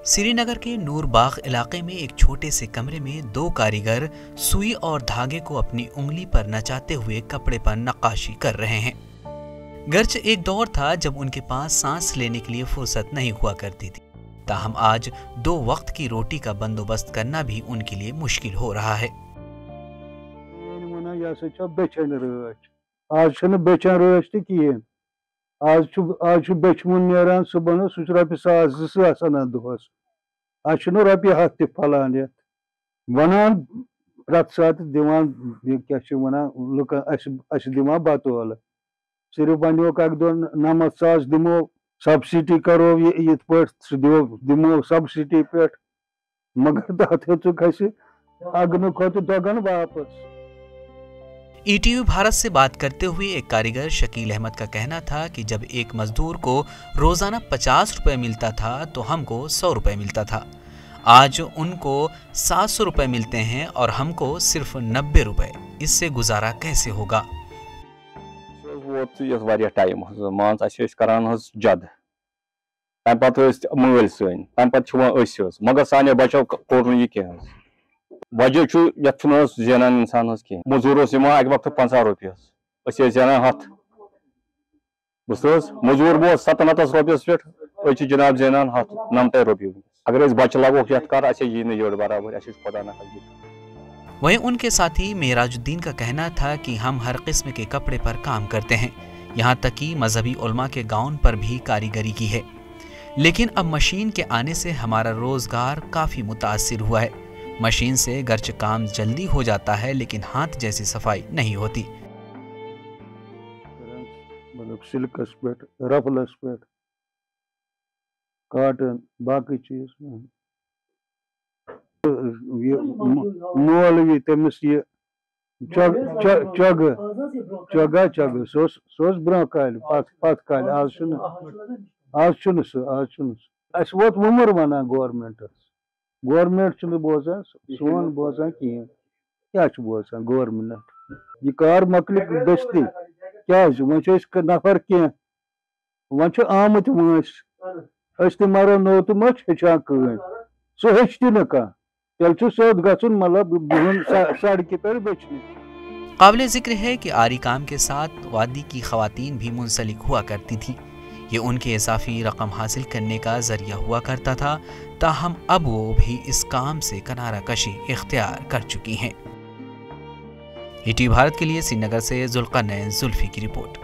श्रीनगर के नूरबाग इलाके में एक छोटे से कमरे में दो कारीगर सुई और धागे को अपनी उंगली पर नचाते हुए कपड़े पर नक्काशी कर रहे हैं। गर्च एक दौर था जब उनके पास सांस लेने के लिए फुर्सत नहीं हुआ करती थी, ताहम आज 2 वक्त की रोटी का बंदोबस्त करना भी उनके लिए मुश्किल हो रहा है। आज बेचमुन नेरान सुबह सह ₹1,000 दोहस ₹100 हथ तह फलान ये वनान प्रत सात दिवान क्या लुकन दिमा बतौल सिर्फ वनोक अक दो $9,000 दिमो सब्सिडी करो ये दिमो सब्सिडी पे मगर तथ अगन खुद दगन वापस। ईटीवी भारत से बात करते हुए एक कारीगर शकील अहमद का कहना था कि जब एक मजदूर को रोजाना ₹50 मिलता था तो हमको ₹100 मिलता था। आज उनको ₹700 मिलते हैं और हमको सिर्फ ₹90। इससे गुजारा कैसे होगा? टाइम मान करान जद तम पे मल सन तम पे मगर सानो बचो कोर यह कह वजह जेनान इंसान कह मजूर अक वक्त ₹50 जेनान हथ बुझ मजूर वो ₹97 पे जनाब जेनान हथ ₹90 अगर बच्चे लगो ये कर यी नड़ बराबर खुदा न। वहीं उनके साथी मेराजुद्दीन का कहना था कि हम हर किस्म के कपड़े पर काम करते हैं, यहाँ तक कि मजहबी उलमा के गाउन पर भी कारीगरी की है, लेकिन अब मशीन के आने से हमारा रोजगार काफी मुतासिर हुआ है। मशीन से गर्च काम जल्दी हो जाता है लेकिन हाथ जैसी सफाई नहीं होती। सिल्कस पे रफलस पे कॉटन बाकी चीज मोल भी तमिस ये चग सोस ब्रो काल पत काल आज अस वोत उम्र वनान गवर्नमेंट बोजान सोन बोजान कहें क्या बोजान गवर्नमेंट यह कार मकल दस्ती क्या वो नफर कह वो आमत वस मरो नो तो मत हेचान कह सह हेच न कह तेल सोद गन मतलब बिहन सड़क पर बेचने। काबिल जिक्र है कि आरी काम के साथ वादी की खवातीन भी मुंसलिक हुआ करती थी। ये उनके इजाफी रकम हासिल करने का जरिया हुआ करता था, ताहम अब वो भी इस काम से किनारा कशी इख्तियार कर चुकी हैं। ईटीवी भारत के लिए श्रीनगर से जुल्फी की रिपोर्ट।